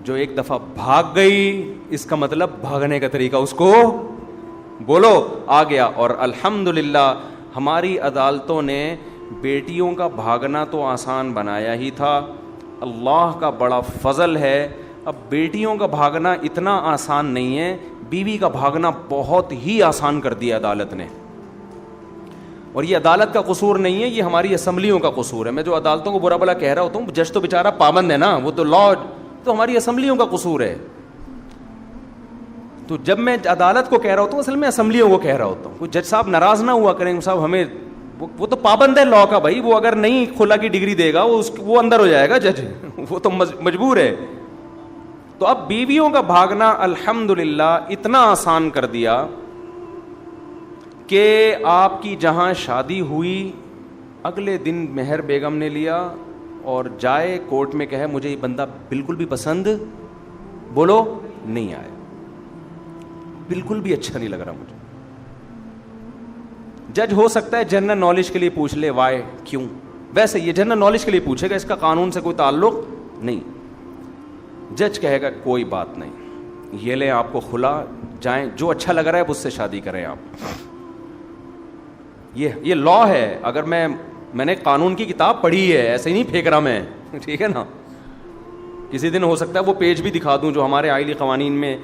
جو ایک دفعہ بھاگ گئی اس کا مطلب بھاگنے کا طریقہ اس کو بولو آ گیا. اور الحمدللہ ہماری عدالتوں نے بیٹیوں کا بھاگنا تو آسان بنایا ہی تھا, اللہ کا بڑا فضل ہے اب بیٹیوں کا بھاگنا اتنا آسان نہیں ہے, بیوی کا بھاگنا بہت ہی آسان کر دیا عدالت نے. اور یہ عدالت کا قصور نہیں ہے, یہ ہماری اسمبلیوں کا قصور ہے. میں جو عدالتوں کو برا بلا کہہ رہا ہوتا ہوں, جج تو بیچارہ پابند ہے نا, وہ تو لا, تو ہماری اسمبلیوں کا قصور ہے. تو جب میں عدالت کو کہہ رہا ہوتا ہوں اصل میں اسمبلیوں کو کہہ رہا ہوتا ہوں. کوئی جج صاحب ناراض نہ ہوا کریں صاحب, ہمیں وہ تو پابند ہے لا کا بھائی, وہ اگر نہیں خلا کی ڈگری دے گا وہ اندر ہو جائے گا جج, وہ تو مجبور ہے. تو اب بیویوں کا بھاگنا الحمدللہ اتنا آسان کر دیا کہ آپ کی جہاں شادی ہوئی اگلے دن مہر بیگم نے لیا اور جائے کورٹ میں کہے مجھے یہ بندہ بالکل بھی پسند بولو نہیں آیا, بالکل بھی اچھا نہیں لگ رہا مجھے. جج ہو سکتا ہے جنرل نالج کے لیے پوچھ لے وائی کیوں, ویسے یہ جنرل نالج کے لیے پوچھے گا, اس کا قانون سے کوئی تعلق نہیں. جج کہے گا کوئی بات نہیں, یہ لیں آپ کو خلا, جائیں جو اچھا لگ رہا ہے اس سے شادی کریں آپ. یہ لا ہے. اگر میں نے قانون کی کتاب پڑھی ہے, ایسے ہی نہیں پھینک رہا میں, ٹھیک ہے نا. کسی دن ہو سکتا ہے وہ پیج بھی دکھا دوں جو ہمارے آئلی قوانین میں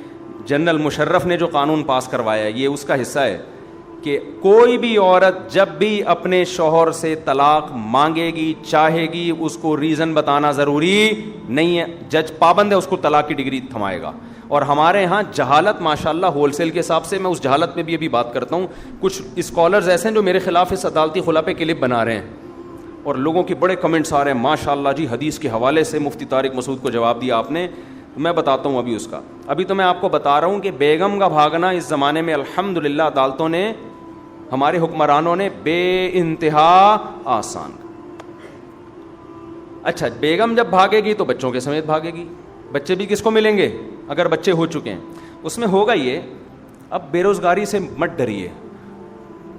جنرل مشرف نے جو قانون پاس کروایا ہے, یہ اس کا حصہ ہے کہ کوئی بھی عورت جب بھی اپنے شوہر سے طلاق مانگے گی چاہے گی, اس کو ریزن بتانا ضروری نہیں ہے, جج پابند ہے اس کو طلاق کی ڈگری تھمائے گا. اور ہمارے ہاں جہالت ماشاءاللہ ہول سیل کے حساب سے, میں اس جہالت میں بھی ابھی بات کرتا ہوں. کچھ اسکالرز ایسے ہیں جو میرے خلاف اس عدالتی خلا پہ کلپ بنا رہے ہیں اور لوگوں کے بڑے کمنٹس آ رہے ہیں ماشاءاللہ جی حدیث کے حوالے سے مفتی طارق مسعود کو جواب دیا آپ نے. میں بتاتا ہوں ابھی اس کا. ابھی تو میں آپ کو بتا رہا ہوں کہ بیگم کا بھاگنا اس زمانے میں الحمدللہ عدالتوں نے, ہمارے حکمرانوں نے بے انتہا آسان. اچھا بیگم جب بھاگے گی تو بچوں کے سمیت بھاگے گی. بچے بھی کس کو ملیں گے اگر بچے ہو چکے ہیں. اس میں ہوگا یہ, اب بے روزگاری سے مت ڈریے.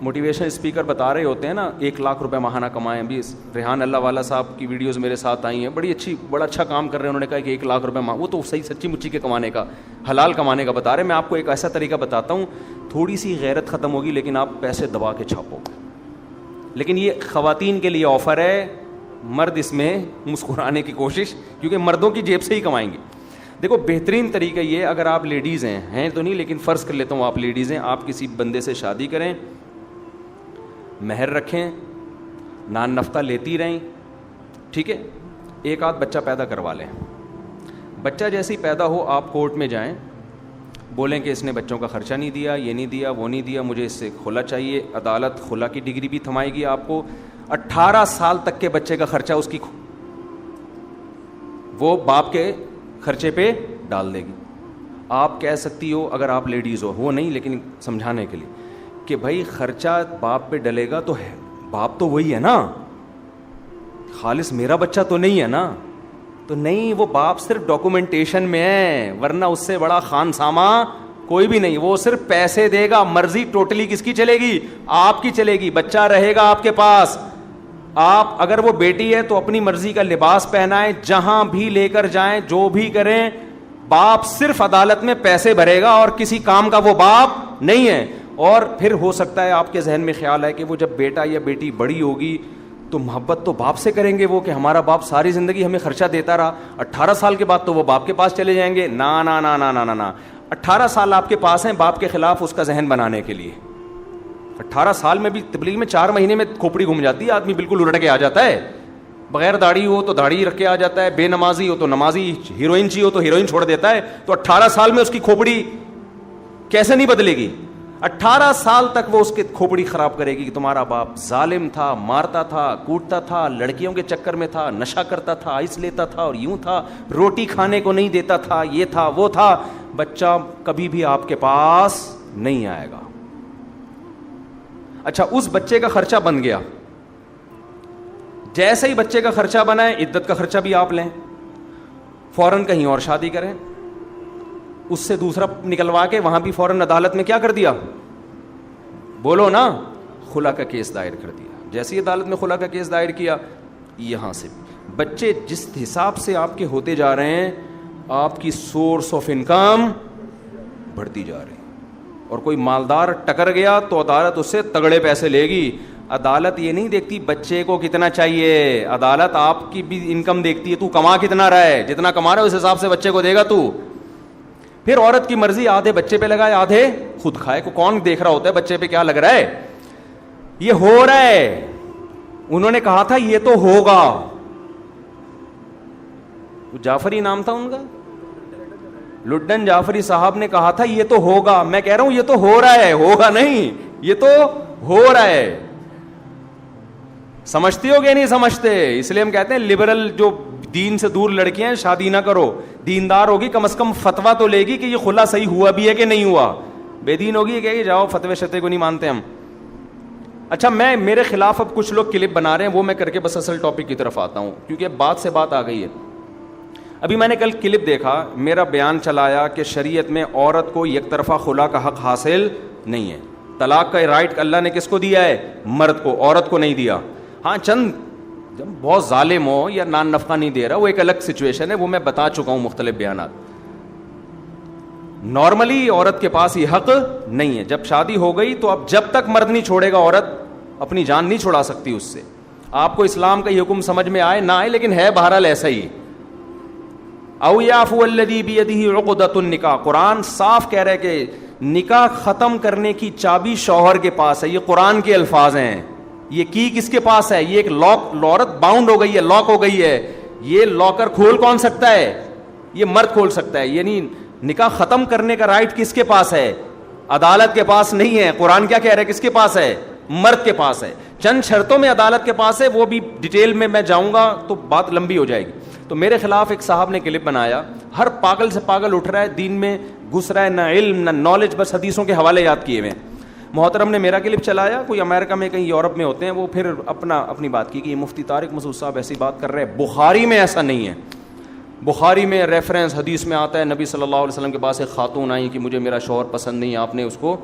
موٹیویشن اسپیکر بتا رہے ہوتے ہیں نا 1 لاکھ روپے ماہانہ کمائیں. ابھی ریحان اللہ والا صاحب کی ویڈیوز میرے ساتھ آئی ہیں, بڑا اچھا کام کر رہے ہیں. انہوں نے کہا کہ 1 لاکھ روپے وہ تو صحیح سچی مچی کے کمانے کا, حلال کمانے کا بتا رہے. میں آپ کو ایک ایسا طریقہ بتاتا ہوں, تھوڑی سی غیرت ختم ہوگی لیکن آپ پیسے دبا کے چھاپو گے. لیکن یہ خواتین کے لیے آفر ہے, مرد اس میں مسکرانے کی کوشش, کیونکہ مردوں کی جیب سے ہی کمائیں گے. دیکھو بہترین طریقہ یہ, اگر آپ لیڈیز ہیں تو نہیں, لیکن فرض کر لیتا ہوں آپ لیڈیز ہیں, آپ کسی بندے سے شادی کریں, مہر رکھیں, نان نفتہ لیتی رہیں, ٹھیک ہے, ایک آدھ بچہ پیدا کروا لیں. بچہ جیسے ہی پیدا ہو آپ کورٹ میں جائیں, بولیں کہ اس نے بچوں کا خرچہ نہیں دیا, یہ نہیں دیا, وہ نہیں دیا, مجھے اس سے خلا چاہیے. عدالت خلا کی ڈگری بھی تھمائے گی آپ کو. 18 سال تک کے بچے کا خرچہ اس کی وہ باپ کے خرچے پہ ڈال دے گی. آپ کہہ سکتی ہو اگر آپ لیڈیز ہو, وہ نہیں لیکن سمجھانے کے لیے, کہ بھائی خرچہ باپ پہ ڈلے گا تو ہے, باپ تو وہی ہے نا, خالص میرا بچہ تو نہیں ہے نا. تو نہیں, وہ باپ صرف ڈاکومنٹیشن میں ہے, ورنہ اس سے بڑا خان سامہ کوئی بھی نہیں. وہ صرف پیسے دے گا, مرضی ٹوٹلی کس کی چلے گی, آپ کی چلے گی. بچہ رہے گا آپ کے پاس. آپ اگر وہ بیٹی ہے تو اپنی مرضی کا لباس پہنائیں, جہاں بھی لے کر جائیں, جو بھی کریں, باپ صرف عدالت میں پیسے بھرے گا اور کسی کام کا وہ باپ نہیں ہے. اور پھر ہو سکتا ہے آپ کے ذہن میں خیال ہے کہ وہ جب بیٹا یا بیٹی بڑی ہوگی تو محبت تو باپ سے کریں گے وہ, کہ ہمارا باپ ساری زندگی ہمیں خرچہ دیتا رہا, 18 سال کے بعد تو وہ باپ کے پاس چلے جائیں گے. نا نا نا نا نا نا, 18 سال آپ کے پاس ہیں باپ کے خلاف اس کا ذہن بنانے کے لیے. 18 سال میں بھی تبلیغ میں 4 مہینے میں کھوپڑی گھوم جاتی ہے, آدمی بالکل الٹ کے آ جاتا ہے. بغیر داڑھی ہو تو داڑھی رکھ کے آ جاتا ہے, بے نمازی ہو تو نمازی, ہیروئن چی ہو تو ہیروئن چھوڑ دیتا ہے. تو 18 سال میں اس کی کھوپڑی کیسے نہیں بدلے گی؟ 18 سال تک وہ اس کی کھوپڑی خراب کرے گی کہ تمہارا باپ ظالم تھا, مارتا تھا, کوٹتا تھا, لڑکیوں کے چکر میں تھا, نشہ کرتا تھا, آئس لیتا تھا, اور یوں تھا, روٹی کھانے کو نہیں دیتا تھا, یہ تھا وہ تھا. بچہ کبھی بھی آپ کے پاس نہیں آئے گا. اچھا, اس بچے کا خرچہ بن گیا, جیسے ہی بچے کا خرچہ بنا ہے عدت کا خرچہ بھی آپ لیں, فوراً کہیں اور شادی کریں, اس سے دوسرا نکلوا کے وہاں بھی فوراً عدالت میں کیا کر دیا, بولو نا, خلا کا کیس دائر کر دیا. جیسے ہی عدالت میں خلا کا کیس دائر کیا, یہاں سے بچے جس حساب سے آپ کے ہوتے جا رہے ہیں آپ کی سورس آف انکم بڑھتی جا رہی. اور کوئی مالدار ٹکر گیا تو عدالت اس سے تگڑے پیسے لے گی. عدالت یہ نہیں دیکھتی بچے کو کتنا چاہیے, عدالت آپ کی بھی انکم دیکھتی ہے, تو کما کتنا رہا ہے, جتنا کما رہا ہے اس حساب سے بچے کو دے گا تو. پھر عورت کی مرضی, آدھے بچے پہ لگائے آدھے خود کھائے, کو کون دیکھ رہا ہوتا ہے بچے پہ کیا لگ رہا ہے. یہ ہو رہا ہے. انہوں نے کہا تھا یہ تو ہوگا, جعفری نام تھا ان کا, لڈن جعفری صاحب نے کہا تھا یہ تو ہوگا. میں کہہ رہا ہوں یہ تو ہو رہا ہے, ہوگا نہیں, یہ تو ہو رہا ہے. سمجھتی ہو کہ نہیں سمجھتے؟ اس لیے ہم کہتے ہیں لبرل جو دین سے دور لڑکیاں شادی نہ کرو. دیندار ہوگی کم از کم فتوا تو لے گی کہ یہ خلا صحیح ہوا بھی ہے کہ نہیں ہوا. بے دین ہوگی کہ جاؤ فتوے شتے کو نہیں مانتے ہم. اچھا, میں میرے خلاف اب کچھ لوگ کلپ بنا رہے ہیں, وہ میں کر کے بس اصل ٹاپک کی طرف آتا ہوں کیونکہ بات سے بات آ گئی ہے. ابھی میں نے کل کلپ دیکھا, میرا بیان چلایا کہ شریعت میں عورت کو یک طرفہ خلا کا حق حاصل نہیں ہے. طلاق کا رائٹ اللہ نے کس کو دیا ہے؟ مرد کو, عورت کو نہیں دیا. ہاں چند جب بہت ظالم ہو یا نان نفقہ نہیں دے رہا, وہ ایک الگ سچویشن ہے, وہ میں بتا چکا ہوں مختلف بیانات. نارملی عورت کے پاس یہ حق نہیں ہے. جب شادی ہو گئی تو اب جب تک مرد نہیں چھوڑے گا عورت اپنی جان نہیں چھڑا سکتی اس سے. آپ کو اسلام کا یہ حکم سمجھ میں آئے نہ آئے, لیکن ہے بہرحال ایسا ہی. او یعفو الذی بیدہ عقدۃ النکاح, قرآن صاف کہہ رہا ہے کہ نکاح ختم کرنے کی چابی شوہر کے پاس ہے. یہ قرآن کے الفاظ ہیں. یہ کی کس کے پاس ہے؟ یہ ایک لاک, عورت باؤنڈ ہو گئی ہے, لاک ہو گئی ہے. یہ لاکر کھول کون سکتا ہے؟ یہ مرد کھول سکتا ہے. یعنی نکاح ختم کرنے کا رائٹ کس کے پاس ہے؟ عدالت کے پاس نہیں ہے. قرآن کیا کہہ رہا ہے, کس کے پاس ہے؟ مرد کے پاس ہے. چند شرطوں میں عدالت کے پاس ہے, وہ بھی ڈیٹیل میں جاؤں گا تو بات لمبی ہو جائے گی. تو میرے خلاف ایک صاحب نے کلپ بنایا, ہر پاگل سے پاگل اٹھ رہا ہے, دین میں گھس رہا ہے, نہ علم نہ نالج, بس حدیثوں کے حوالے یاد کیے ہوئے. محترم نے میرا کلپ چلایا, کوئی امریکہ میں کہیں یورپ میں ہوتے ہیں, وہ پھر اپنی بات کی کہ یہ مفتی طارق مسعود صاحب ایسی بات کر رہے ہیں. بخاری میں ایسا نہیں ہے. بخاری میں ریفرنس حدیث میں آتا ہے, نبی صلی اللہ علیہ وسلم کے پاس ایک خاتون آئی کہ مجھے میرا شوہر پسند نہیں, آپ نے اس کو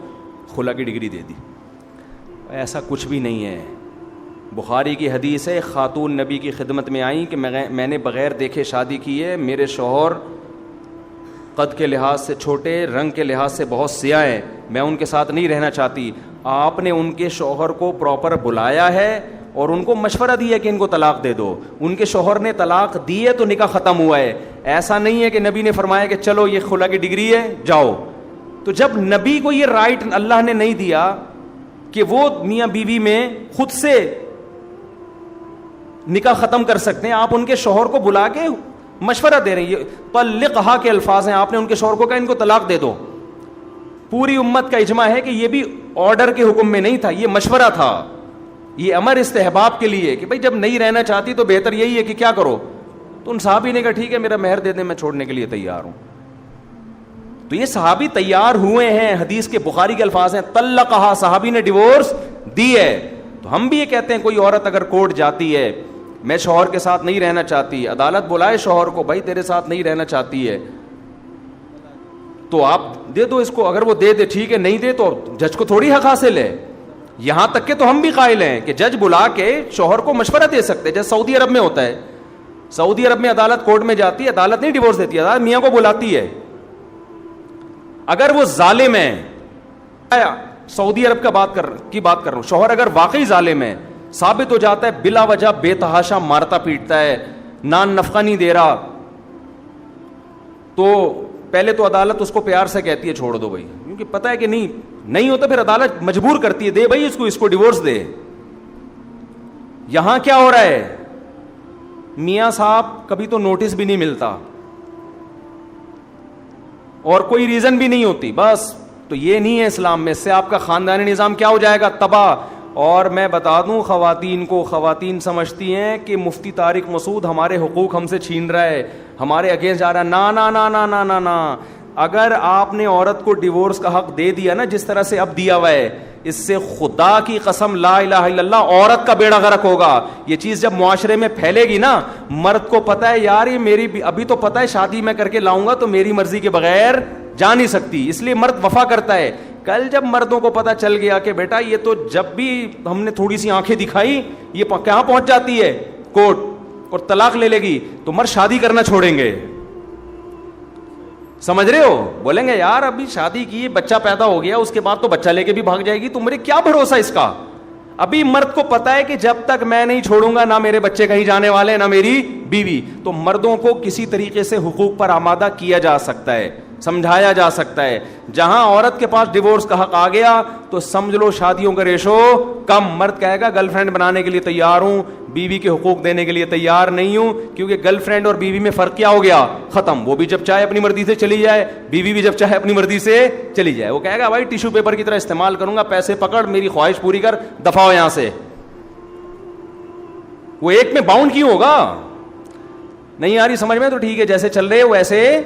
خلا کی ڈگری دے دی. ایسا کچھ بھی نہیں ہے. بخاری کی حدیث ہے, خاتون نبی کی خدمت میں آئیں کہ میں نے بغیر دیکھے شادی کی ہے, میرے شوہر قد کے لحاظ سے چھوٹے, رنگ کے لحاظ سے بہت سیاہ ہیں, میں ان کے ساتھ نہیں رہنا چاہتی. آپ نے ان کے شوہر کو پراپر بلایا ہے اور ان کو مشورہ دیا کہ ان کو طلاق دے دو. ان کے شوہر نے طلاق دی ہے تو نکاح ختم ہوا ہے. ایسا نہیں ہے کہ نبی نے فرمایا کہ چلو یہ خلا کی ڈگری ہے جاؤ. تو جب نبی کو یہ رائٹ اللہ نے نہیں دیا کہ وہ میاں بیوی میں خود سے نکاح ختم کر سکتے ہیں, آپ ان کے شوہر کو بلا کے مشورہ دے رہے ہیں. یہ طلقھا کے الفاظ ہیں, آپ نے ان کے شوہر کو کہا ان کو طلاق دے دو. پوری امت کا اجماع ہے کہ یہ بھی آرڈر کے حکم میں نہیں تھا, یہ مشورہ تھا, یہ امر استحباب کے لیے کہ بھائی جب نہیں رہنا چاہتی تو بہتر یہی ہے کہ کیا کرو. تو ان صحابی نے کہا ٹھیک ہے میرا مہر دے دیں, میں چھوڑنے کے لیے تیار ہوں. تو یہ صحابی تیار ہوئے ہیں, حدیث کے بخاری کے الفاظ ہیں, طلقھا, صحابی نے ڈیورس دی ہے. تو ہم بھی یہ کہتے ہیں کوئی عورت اگر کورٹ جاتی ہے, میں شوہر کے ساتھ نہیں رہنا چاہتی, عدالت بلائے شوہر کو, بھائی تیرے ساتھ نہیں رہنا چاہتی ہے تو آپ دے دو اس کو. اگر وہ دے دے ٹھیک ہے, نہیں دے تو جج کو تھوڑی حق حاصل ہے. یہاں تک کہ تو ہم بھی قائل ہیں کہ جج بلا کے شوہر کو مشورہ دے سکتے, جیسے سعودی عرب میں ہوتا ہے. سعودی عرب میں عدالت کورٹ میں جاتی ہے, عدالت نہیں ڈیورس دیتی, عدالت میاں کو بلاتی ہے. اگر وہ ظالم ہے, سعودی عرب کی بات کر رہا ہوں, شوہر اگر واقعی ظالم ہے, ثابت ہو جاتا ہے بلا وجہ بے تحاشا مارتا پیٹتا ہے, نان نفقہ نہیں دے رہا, تو پہلے تو عدالت اس کو پیار سے کہتی ہے چھوڑ دو بھائی, کیونکہ پتہ ہے کہ نہیں ہوتا, پھر عدالت مجبور کرتی ہے دے بھائی اس کو ڈیورس دے. یہاں کیا ہو رہا ہے, میاں صاحب کبھی تو نوٹس بھی نہیں ملتا اور کوئی ریزن بھی نہیں ہوتی بس. تو یہ نہیں ہے اسلام میں, اس سے آپ کا خاندانی نظام کیا ہو جائے گا, تباہ. اور میں بتا دوں خواتین کو, خواتین سمجھتی ہیں کہ مفتی طارق مسعود ہمارے حقوق ہم سے چھین رہا ہے, ہمارے اگینسٹ جا رہا ہے. نا نا نا نا نا نا نا, اگر آپ نے عورت کو ڈیورس کا حق دے دیا نا جس طرح سے اب دیا ہوا ہے, اس سے خدا کی قسم لا الہ الا اللہ عورت کا بیڑا غرق ہوگا. یہ چیز جب معاشرے میں پھیلے گی نا, مرد کو پتہ ہے یار یہ میری ابھی تو پتہ ہے شادی میں کر کے لاؤں گا تو میری مرضی کے بغیر جا نہیں سکتی, اس لیے مرد وفا کرتا ہے. کل جب مردوں کو پتہ چل گیا کہ بیٹا یہ تو جب بھی ہم نے تھوڑی سی آنکھیں دکھائی یہ کہاں پہنچ جاتی ہے کورٹ اور طلاق لے لے گی, تو مرد شادی کرنا چھوڑیں گے. سمجھ رہے ہو؟ بولیں گے یار ابھی شادی کی, بچہ پیدا ہو گیا, اس کے بعد تو بچہ لے کے بھی بھاگ جائے گی, تمہارے کیا بھروسہ اس کا؟ ابھی مرد کو پتا ہے کہ جب تک میں نہیں چھوڑوں گا نہ میرے بچے کہیں جانے والے نہ میری بیوی. تو مردوں کو کسی طریقے سے حقوق پر آمادہ کیا جا سکتا ہے, سمجھایا جا سکتا ہے. جہاں عورت کے پاس ڈیورس کا حق آ گیا تو سمجھ لو شادیوں کا ریشو کم. مرد کہے گا گرل فرینڈ بنانے کے لیے تیار ہوں, بیوی کے حقوق دینے کے لیے تیار نہیں ہوں, کیونکہ گرل فرینڈ اور بیوی میں فرق کیا ہو گیا؟ ختم. وہ بھی جب چاہے اپنی مرضی سے چلی جائے, بیوی بھی جب چاہے اپنی مرضی سے چلی جائے. وہ کہے گا بھائی ٹیشو پیپر کی طرح استعمال کروں گا, پیسے پکڑ, میری خواہش پوری کر, دفع ہو یہاں سے. وہ ایک میں باؤنڈ کیوں ہوگا؟ نہیں آ رہی سمجھ میں؟ تو ٹھیک ہے, جیسے چل رہے ہو ویسے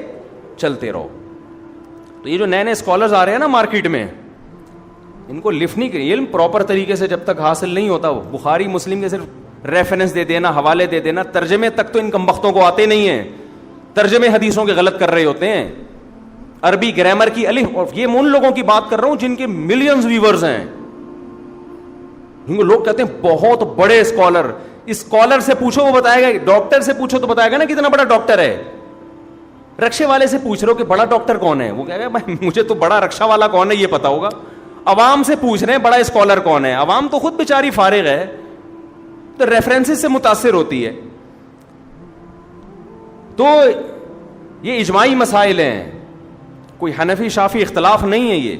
چلتے رہو. تو یہ جو نئے نئے اسکالرز آ رہے ہیں نا مارکیٹ میں, ان کو لفٹ نہیں کری, علم پراپر طریقے سے جب تک حاصل نہیں ہوتا. بخاری مسلم کے صرف ریفرنس دے دینا, حوالے دے دینا, ترجمے تک تو ان کمبختوں کو آتے نہیں ہیں. ترجمے حدیثوں کے غلط کر رہے ہوتے ہیں, عربی گرامر کی الف. اور یہ میں ان لوگوں کی بات کر رہا ہوں جن کے ملینز ویورز ہیں. لوگ کہتے ہیں بہت بڑے اسکالر. اسکالر سے پوچھو وہ بتائے گا, ڈاکٹر سے پوچھو تو بتائے گا نا کتنا بڑا ڈاکٹر ہے. رکشے والے سے پوچھ رہے ہو کہ بڑا ڈاکٹر کون ہے, وہ کہے گا بھائی مجھے تو بڑا رکشا والا کون ہے یہ پتا ہوگا. عوام سے پوچھ رہے ہیں بڑا اسکالر کون ہے, عوام تو خود بیچاری فارغ ہے, تو ریفرنسز سے متاثر ہوتی ہے. تو یہ اجماعی مسائل ہیں, کوئی حنفی شافی اختلاف نہیں ہے. یہ